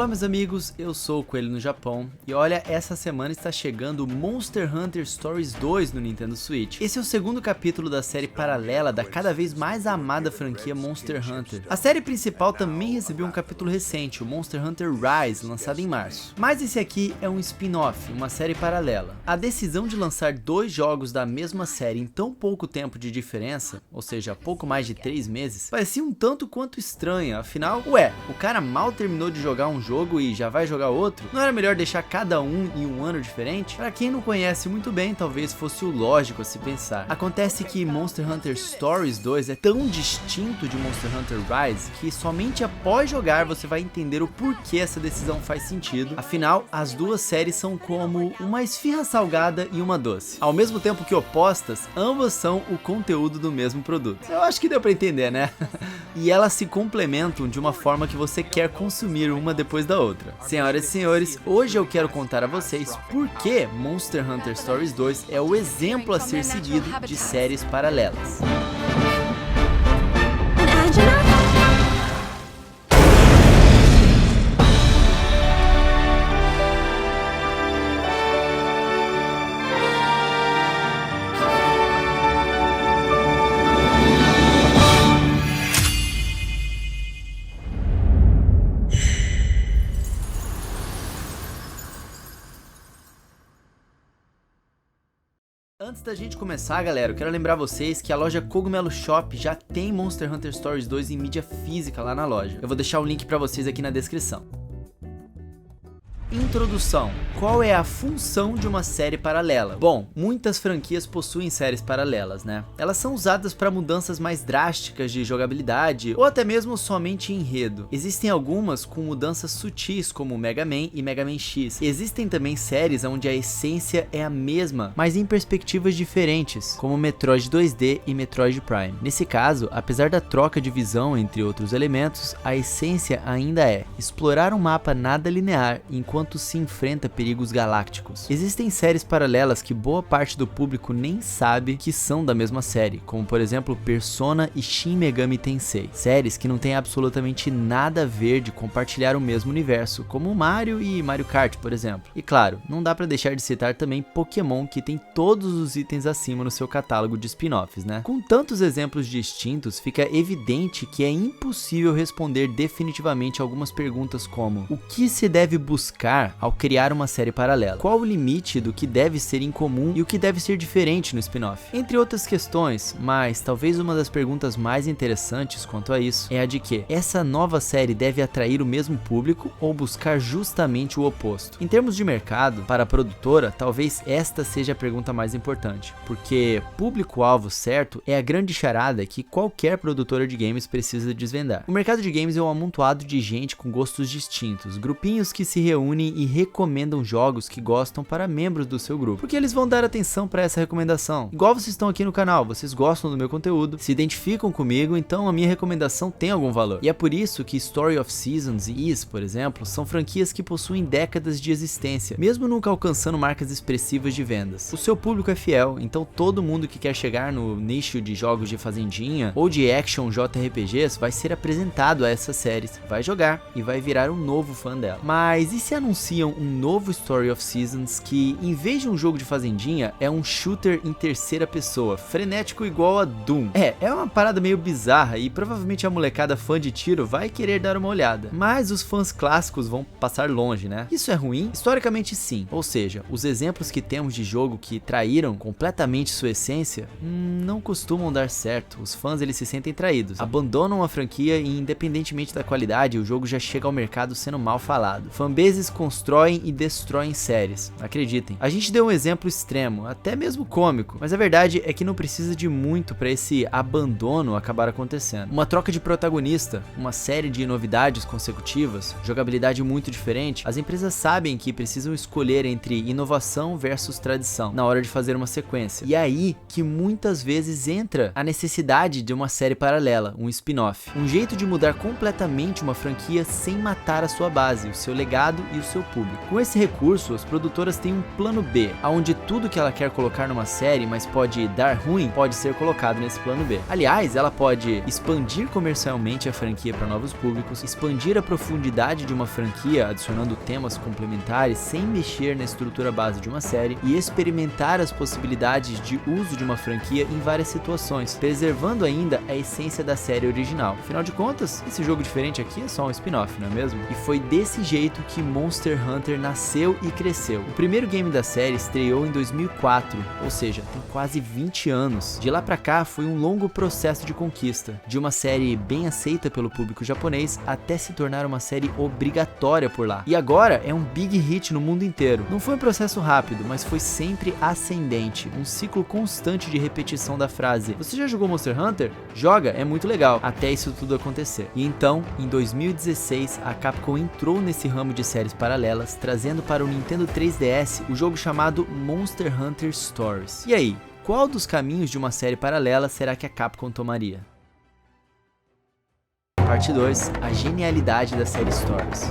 Olá meus amigos, eu sou o Coelho no Japão e olha, essa semana está chegando Monster Hunter Stories 2 no Nintendo Switch. Esse é o segundo capítulo da série paralela da cada vez mais amada franquia Monster Hunter. A série principal também recebeu um capítulo recente, o Monster Hunter Rise, lançado em março. Mas esse aqui é um spin-off, uma série paralela. A decisão de lançar dois jogos da mesma série em tão pouco tempo de diferença, ou seja, pouco mais de 3 meses, parecia um tanto quanto estranha, afinal, o cara mal terminou de jogar um jogo e já vai jogar outro? Não era melhor deixar cada um em um ano diferente? Para quem não conhece muito bem, talvez fosse o lógico a se pensar. Acontece que Monster Hunter Stories 2 é tão distinto de Monster Hunter Rise que somente após jogar você vai entender o porquê essa decisão faz sentido. Afinal, as duas séries são como uma esfirra salgada e uma doce. Ao mesmo tempo que opostas, ambas são o conteúdo do mesmo produto. Eu acho que deu para entender, né? E elas se complementam de uma forma que você quer consumir uma depois da outra. Senhoras e senhores, hoje eu quero contar a vocês por que Monster Hunter Stories 2 é o exemplo a ser seguido de séries paralelas. Antes da gente começar, galera, eu quero lembrar vocês que a loja Cogumelo Shop já tem Monster Hunter Stories 2 em mídia física lá na loja. Eu vou deixar o link pra vocês aqui na descrição. Introdução. Qual é a função de uma série paralela? Bom, muitas franquias possuem séries paralelas, né? Elas são usadas para mudanças mais drásticas de jogabilidade ou até mesmo somente enredo. Existem algumas com mudanças sutis, como Mega Man e Mega Man X. Existem também séries onde a essência é a mesma, mas em perspectivas diferentes, como Metroid 2D e Metroid Prime. Nesse caso, apesar da troca de visão entre outros elementos, a essência ainda é explorar um mapa nada linear enquanto se enfrenta perigos galácticos. Existem séries paralelas que boa parte do público nem sabe que são da mesma série, como por exemplo Persona e Shin Megami Tensei, séries que não têm absolutamente nada a ver de compartilhar o mesmo universo, como Mario e Mario Kart, por exemplo. E claro, não dá pra deixar de citar também Pokémon, que tem todos os itens acima no seu catálogo de spin-offs, né? Com tantos exemplos distintos, fica evidente que é impossível responder definitivamente algumas perguntas como: o que se deve buscar ao criar uma série paralela? Qual o limite do que deve ser incomum e o que deve ser diferente no spin-off? Entre outras questões, mas talvez uma das perguntas mais interessantes quanto a isso é a de que essa nova série deve atrair o mesmo público ou buscar justamente o oposto? Em termos de mercado, para a produtora, talvez esta seja a pergunta mais importante, porque público-alvo certo é a grande charada que qualquer produtora de games precisa desvendar. O mercado de games é um amontoado de gente com gostos distintos, grupinhos que se reúnem e recomendam jogos que gostam para membros do seu grupo, porque eles vão dar atenção para essa recomendação. Igual vocês estão aqui no canal, vocês gostam do meu conteúdo, se identificam comigo, então a minha recomendação tem algum valor. E é por isso que Story of Seasons e Ys, por exemplo, são franquias que possuem décadas de existência, mesmo nunca alcançando marcas expressivas de vendas. O seu público é fiel, então todo mundo que quer chegar no nicho de jogos de fazendinha ou de action JRPGs vai ser apresentado a essas séries, vai jogar e vai virar um novo fã dela. Mas e se anunciam um novo Story of Seasons que, em vez de um jogo de fazendinha, é um shooter em terceira pessoa, frenético igual a Doom? É uma parada meio bizarra e provavelmente a molecada fã de tiro vai querer dar uma olhada, mas os fãs clássicos vão passar longe, né? Isso é ruim? Historicamente sim, ou seja, os exemplos que temos de jogo que traíram completamente sua essência não costumam dar certo. Os fãs eles se sentem traídos, abandonam a franquia e independentemente da qualidade, o jogo já chega ao mercado sendo mal falado. Fanbases constroem e destroem séries, acreditem. A gente deu um exemplo extremo, até mesmo cômico, mas a verdade é que não precisa de muito para esse abandono acabar acontecendo. Uma troca de protagonista, uma série de novidades consecutivas, jogabilidade muito diferente, as empresas sabem que precisam escolher entre inovação versus tradição na hora de fazer uma sequência. E é aí que muitas vezes entra a necessidade de uma série paralela, um spin-off. Um jeito de mudar completamente uma franquia sem matar a sua base, o seu legado e o seu público. Com esse recurso, as produtoras têm um plano B, onde tudo que ela quer colocar numa série, mas pode dar ruim, pode ser colocado nesse plano B. Aliás, ela pode expandir comercialmente a franquia para novos públicos, expandir a profundidade de uma franquia, adicionando temas complementares sem mexer na estrutura base de uma série, e experimentar as possibilidades de uso de uma franquia em várias situações, preservando ainda a essência da série original. Afinal de contas, esse jogo diferente aqui é só um spin-off, não é mesmo? E foi desse jeito que Monster Hunter nasceu e cresceu. O primeiro game da série estreou em 2004, ou seja, tem quase 20 anos. De lá pra cá foi um longo processo de conquista, de uma série bem aceita pelo público japonês até se tornar uma série obrigatória por lá. E agora é um big hit no mundo inteiro. Não foi um processo rápido, mas foi sempre ascendente, um ciclo constante de repetição da frase: "Você já jogou Monster Hunter? Joga, é muito legal", até isso tudo acontecer. E então, em 2016, a Capcom entrou nesse ramo de séries paralelas, trazendo para o Nintendo 3DS o jogo chamado Monster Hunter Stories. E aí, qual dos caminhos de uma série paralela será que a Capcom tomaria? Parte 2, a genialidade da série Stories.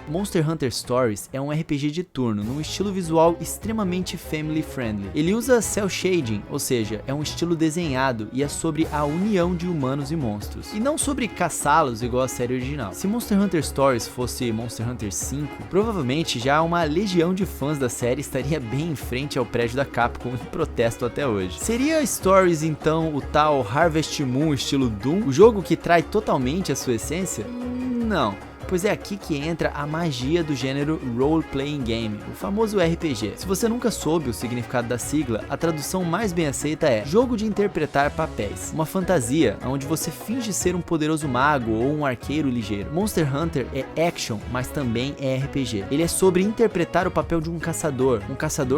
Monster Hunter Stories é um RPG de turno, num estilo visual extremamente family friendly. Ele usa cel shading, ou seja, é um estilo desenhado e é sobre a união de humanos e monstros, e não sobre caçá-los igual a série original. Se Monster Hunter Stories fosse Monster Hunter 5, provavelmente já uma legião de fãs da série estaria bem em frente ao prédio da Capcom em protesto até hoje. Seria Stories então o tal Harvest Moon estilo Doom, o jogo que trai totalmente a sua essência? Não. Pois é aqui que entra a magia do gênero Role Playing Game, o famoso RPG. Se você nunca soube o significado da sigla, a tradução mais bem aceita é jogo de interpretar papéis, uma fantasia onde você finge ser um poderoso mago ou um arqueiro ligeiro. Monster Hunter é action, mas também é RPG. Ele é sobre interpretar o papel de um caçador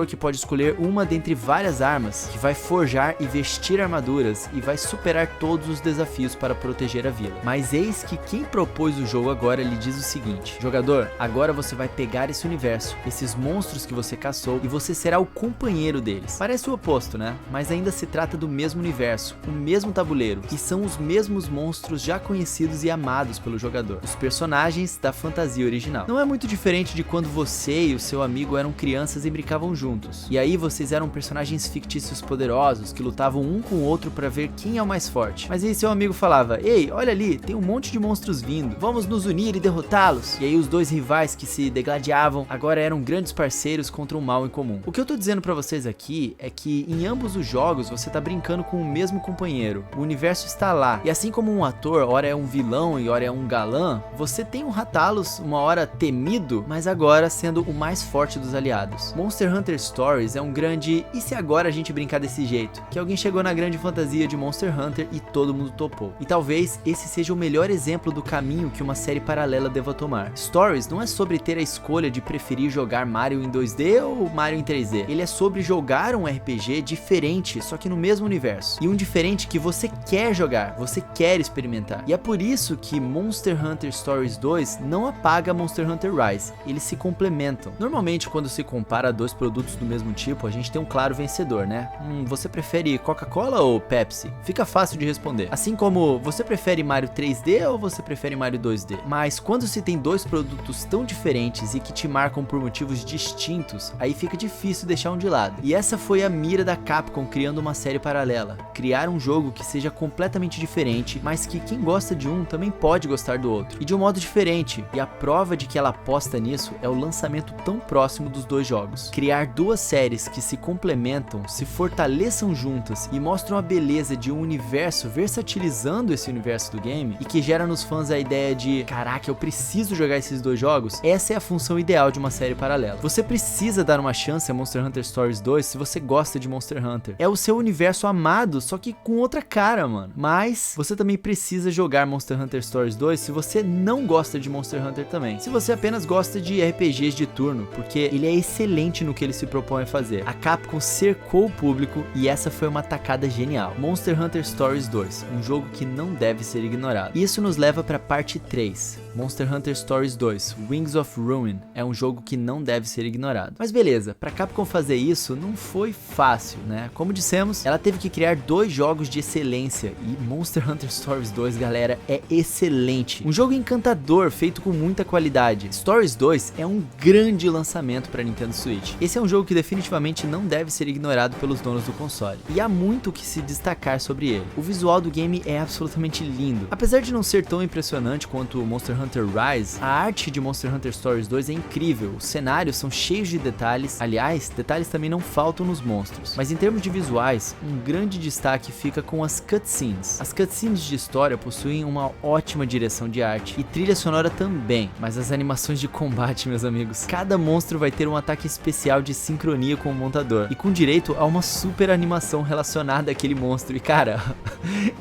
que pode escolher uma dentre várias armas, que vai forjar e vestir armaduras e vai superar todos os desafios para proteger a vila. Mas eis que quem propôs o jogo agora lhe diz o seguinte: jogador, agora você vai pegar esse universo, esses monstros que você caçou, e você será o companheiro deles. Parece o oposto, né? Mas ainda se trata do mesmo universo, o mesmo tabuleiro, e são os mesmos monstros já conhecidos e amados pelo jogador, os personagens da fantasia original. Não é muito diferente de quando você e o seu amigo eram crianças e brincavam juntos, e aí vocês eram personagens fictícios poderosos que lutavam um com o outro para ver quem é o mais forte. Mas aí seu amigo falava: "Ei, olha ali, tem um monte de monstros vindo, vamos nos unir e derrotá-los". E aí os dois rivais que se degladiavam agora eram grandes parceiros contra um mal em comum. O que eu tô dizendo pra vocês aqui é que em ambos os jogos você tá brincando com o mesmo companheiro, o universo está lá, e assim como um ator ora é um vilão e ora é um galã, você tem um Rathalos uma hora temido, mas agora sendo o mais forte dos aliados. Monster Hunter Stories é um grande "e se agora a gente brincar desse jeito?", que alguém chegou na grande fantasia de Monster Hunter e todo mundo topou. E talvez esse seja o melhor exemplo do caminho que uma série paralela deva tomar. Stories não é sobre ter a escolha de preferir jogar Mario em 2D ou Mario em 3D. Ele é sobre jogar um RPG diferente, só que no mesmo universo. E um diferente que você quer jogar, você quer experimentar. E é por isso que Monster Hunter Stories 2 não apaga Monster Hunter Rise. Eles se complementam. Normalmente, quando se compara dois produtos do mesmo tipo, a gente tem um claro vencedor, né? Você prefere Coca-Cola ou Pepsi? Fica fácil de responder. Assim como, você prefere Mario 3D ou você prefere Mario 2D? Mas quando se tem dois produtos tão diferentes e que te marcam por motivos distintos, aí fica difícil deixar um de lado. E essa foi a mira da Capcom criando uma série paralela. Criar um jogo que seja completamente diferente, mas que quem gosta de um também pode gostar do outro. E de um modo diferente. E a prova de que ela aposta nisso é o lançamento tão próximo dos dois jogos. Criar duas séries que se complementam, se fortaleçam juntas e mostram a beleza de um universo versatilizando esse universo do game e que gera nos fãs a ideia de: caraca, eu preciso jogar esses dois jogos, essa é a função ideal de uma série paralela. Você precisa dar uma chance a Monster Hunter Stories 2 se você gosta de Monster Hunter. É o seu universo amado, só que com outra cara, mano. Mas você também precisa jogar Monster Hunter Stories 2 se você não gosta de Monster Hunter também. Se você apenas gosta de RPGs de turno, porque ele é excelente no que ele se propõe a fazer. A Capcom cercou o público e essa foi uma tacada genial. Monster Hunter Stories 2, um jogo que não deve ser ignorado. Isso nos leva para parte 3. Monster Hunter Stories 2, Wings of Ruin, é um jogo que não deve ser ignorado. Mas beleza, pra Capcom fazer isso não foi fácil, né? Como dissemos, ela teve que criar 2 jogos de excelência e Monster Hunter Stories 2, galera, é excelente. Um jogo encantador, feito com muita qualidade. Stories 2 é um grande lançamento pra Nintendo Switch. Esse é um jogo que definitivamente não deve ser ignorado pelos donos do console. E há muito o que se destacar sobre ele. O visual do game é absolutamente lindo. Apesar de não ser tão impressionante quanto o Monster Hunter Rise, a arte de Monster Hunter Stories 2 é incrível, os cenários são cheios de detalhes, aliás, detalhes também não faltam nos monstros. Mas em termos de visuais, um grande destaque fica com as cutscenes. As cutscenes de história possuem uma ótima direção de arte e trilha sonora também, mas as animações de combate, meus amigos, cada monstro vai ter um ataque especial de sincronia com o montador e com direito a uma super animação relacionada àquele monstro. E cara,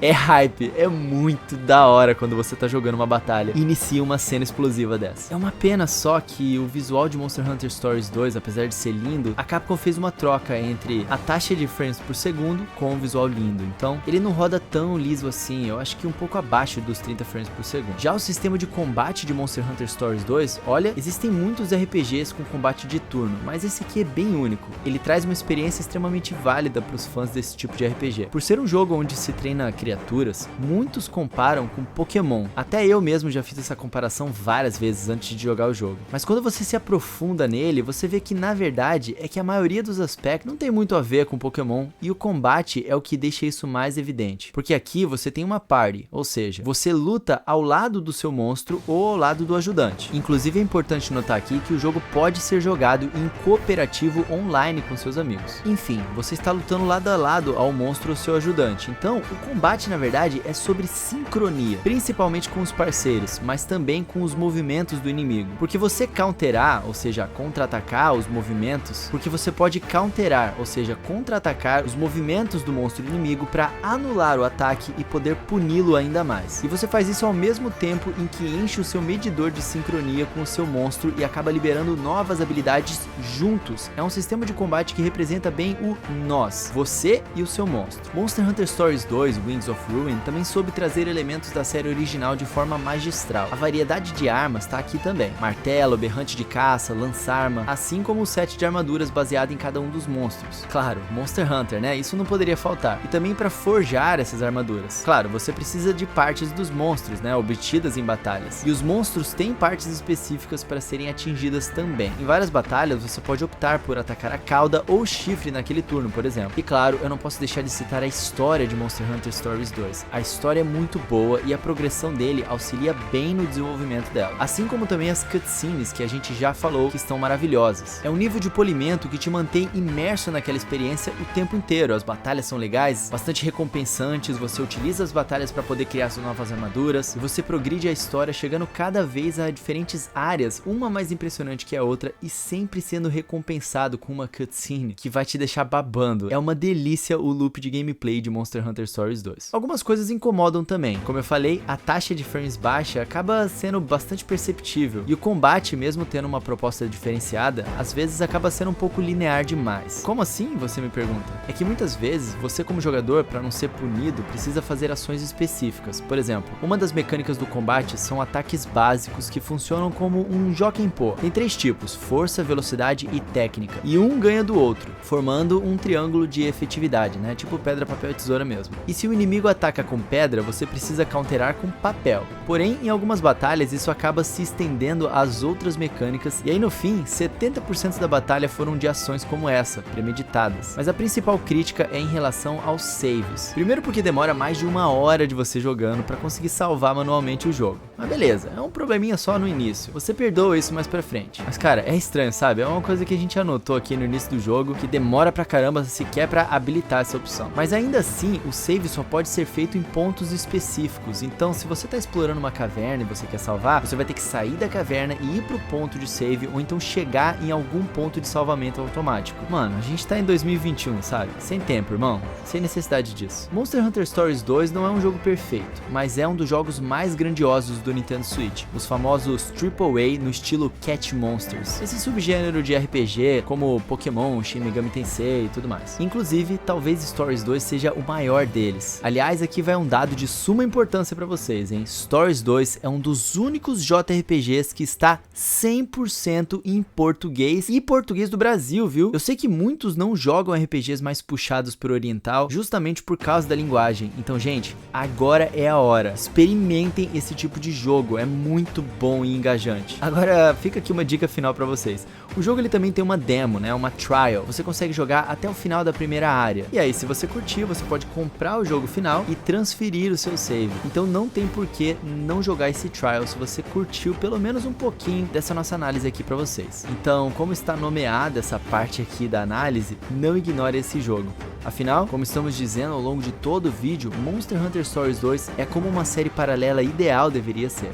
é hype, é muito da hora quando você tá jogando uma batalha e inicia uma cena explosiva dessa. É uma pena só que o visual de Monster Hunter Stories 2, apesar de ser lindo, a Capcom fez uma troca entre a taxa de frames por segundo com o visual lindo, então ele não roda tão liso assim, eu acho que um pouco abaixo dos 30 frames por segundo. Já o sistema de combate de Monster Hunter Stories 2, olha, existem muitos RPGs com combate de turno, mas esse aqui é bem único. Ele traz uma experiência extremamente válida para os fãs desse tipo de RPG. Por ser um jogo onde se treina criaturas, muitos comparam com Pokémon. Até eu mesmo já fiz essa comparação várias vezes antes de jogar o jogo. Mas quando você se aprofunda nele, você vê que na verdade é que a maioria dos aspectos não tem muito a ver com Pokémon e o combate é o que deixa isso mais evidente. Porque aqui você tem uma party, ou seja, você luta ao lado do seu monstro ou ao lado do ajudante. Inclusive é importante notar aqui que o jogo pode ser jogado em cooperativo online com seus amigos. Enfim, você está lutando lado a lado ao monstro ou seu ajudante. Então, o combate na verdade é sobre sincronia, principalmente com os parceiros, mas também com os movimentos do inimigo. Porque você counterar, ou seja, contra-atacar os movimentos, porque você pode counterar, ou seja, contra-atacar os movimentos do monstro inimigo para anular o ataque e poder puni-lo ainda mais. E você faz isso ao mesmo tempo em que enche o seu medidor de sincronia com o seu monstro e acaba liberando novas habilidades juntos. É um sistema de combate que representa bem o nós, você e o seu monstro. Monster Hunter Stories 2, Wings of Ruin, também soube trazer elementos da série original de forma magistral. A variedade de armas tá aqui também. Martelo, berrante de caça, lança-arma, assim como o set de armaduras baseado em cada um dos monstros. Claro, Monster Hunter, né? Isso não poderia faltar. E também para forjar essas armaduras. Claro, você precisa de partes dos monstros, né? Obtidas em batalhas. E os monstros têm partes específicas para serem atingidas também. Em várias batalhas, você pode optar por atacar a cauda ou o chifre naquele turno, por exemplo. E claro, eu não posso deixar de citar a história de Monster Hunter Stories 2. A história é muito boa e a progressão dele auxilia bem no desenvolvimento dela. Assim como também as cutscenes que a gente já falou que estão maravilhosas. É um nível de polimento que te mantém imerso naquela experiência o tempo inteiro. As batalhas são legais, bastante recompensantes, você utiliza as batalhas para poder criar suas novas armaduras e você progride a história chegando cada vez a diferentes áreas, uma mais impressionante que a outra e sempre sendo recompensado com uma cutscene que vai te deixar babando. É uma delícia o loop de gameplay de Monster Hunter Stories 2. Algumas coisas incomodam também. Como eu falei, a taxa de frames baixa acaba sendo bastante perceptível e o combate, mesmo tendo uma proposta diferenciada, às vezes acaba sendo um pouco linear demais. Como assim, você me pergunta? É que muitas vezes você como jogador, para não ser punido, precisa fazer ações específicas. Por exemplo, uma das mecânicas do combate são ataques básicos que funcionam como um jockey pô. Tem 3 tipos: força, velocidade e técnica. E um ganha do outro, formando um triângulo de efetividade, né? Tipo pedra, papel e tesoura mesmo. E se o inimigo ataca com pedra, você precisa counterar com papel. Porém, em algumas batalhas isso acaba se estendendo às outras mecânicas e aí no fim, 70% da batalha foram de ações como essa, premeditadas. Mas a principal crítica é em relação aos saves. Primeiro porque demora mais de 1 hora de você jogando para conseguir salvar manualmente o jogo. Mas beleza, é um probleminha só no início. Você perdoa isso mais pra frente. Mas cara, é estranho, sabe? É uma coisa que a gente anotou aqui no início do jogo, que demora pra caramba sequer pra habilitar essa opção. Mas ainda assim, o save só pode ser feito em pontos específicos. Então, se você tá explorando uma caverna e você quer salvar, você vai ter que sair da caverna e ir pro ponto de save, ou então chegar em algum ponto de salvamento automático. Mano, a gente tá em 2021, sabe? Sem tempo, irmão. Sem necessidade disso. Monster Hunter Stories 2 não é um jogo perfeito, mas é um dos jogos mais grandiosos do Nintendo Switch. Os famosos AAA no estilo Cat Monsters. Esse subgênero de RPG, como Pokémon, Shin Megami Tensei e tudo mais. Inclusive, talvez Stories 2 seja o maior deles. Aliás, aqui vai um dado de suma importância pra vocês, hein? Stories 2 é um dos únicos JRPGs que está 100% em português e português do Brasil, viu? Eu sei que muitos não jogam RPGs mais puxados pro oriental justamente por causa da linguagem. Então, gente, agora é a hora. Experimentem esse tipo de jogo, é muito bom e engajante. Agora, fica aqui uma dica final pra vocês. O jogo ele também tem uma demo, né? Uma trial. Você consegue jogar até o final da primeira área. E aí, se você curtir, você pode comprar o jogo final e transferir o seu save. Então não tem por que não jogar esse trial se você curtiu pelo menos um pouquinho dessa nossa análise aqui pra vocês. Então, como está nomeada essa parte aqui da análise, não ignore esse jogo. Afinal, como estamos dizendo ao longo de todo o vídeo, Monster Hunter Stories 2 é como uma série paralela ideal deveria ser.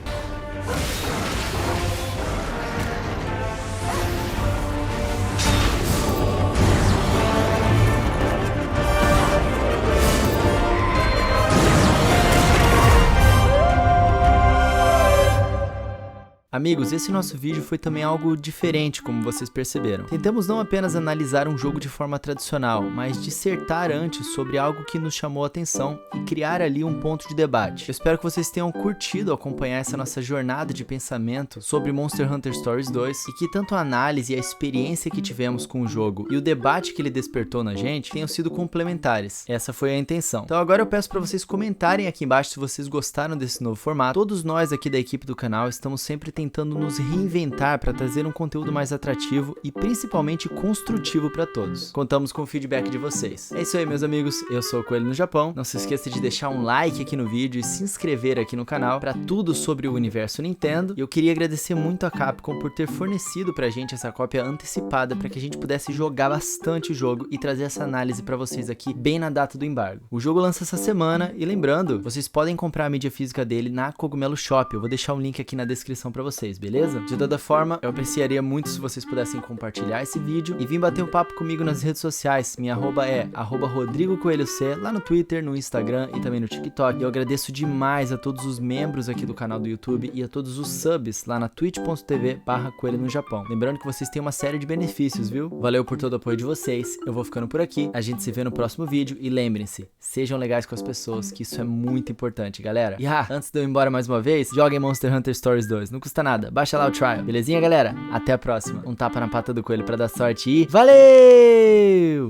Amigos, esse nosso vídeo foi também algo diferente, como vocês perceberam. Tentamos não apenas analisar um jogo de forma tradicional, mas dissertar antes sobre algo que nos chamou a atenção e criar ali um ponto de debate. Eu espero que vocês tenham curtido acompanhar essa nossa jornada de pensamento sobre Monster Hunter Stories 2 e que tanto a análise e a experiência que tivemos com o jogo e o debate que ele despertou na gente tenham sido complementares. Essa foi a intenção. Então agora eu peço para vocês comentarem aqui embaixo se vocês gostaram desse novo formato. Todos nós aqui da equipe do canal estamos sempre tentando nos reinventar para trazer um conteúdo mais atrativo e principalmente construtivo para todos. Contamos com o feedback de vocês. É isso aí, meus amigos, eu sou o Coelho no Japão. Não se esqueça de deixar um like aqui no vídeo e se inscrever aqui no canal para tudo sobre o universo Nintendo. E eu queria agradecer muito a Capcom por ter fornecido pra gente essa cópia antecipada para que a gente pudesse jogar bastante o jogo e trazer essa análise para vocês aqui bem na data do embargo. O jogo lança essa semana e lembrando, vocês podem comprar a mídia física dele na Cogumelo Shop. Eu vou deixar um link aqui na descrição para vocês, beleza? De toda forma, eu apreciaria muito se vocês pudessem compartilhar esse vídeo e vir bater um papo comigo nas redes sociais. Minha arroba é @RodrigoCoelhoC, lá no Twitter, no Instagram e também no TikTok. E eu agradeço demais a todos os membros aqui do canal do YouTube e a todos os subs lá na twitch.tv/Coelho no Japão. Lembrando que vocês têm uma série de benefícios, viu? Valeu por todo o apoio de vocês. Eu vou ficando por aqui. A gente se vê no próximo vídeo e lembrem-se, sejam legais com as pessoas, que isso é muito importante, galera. E antes de eu ir embora mais uma vez, joguem Monster Hunter Stories 2. Não custa nada. Baixa lá o trial. Belezinha, galera? Até a próxima. Um tapa na pata do coelho pra dar sorte e valeu!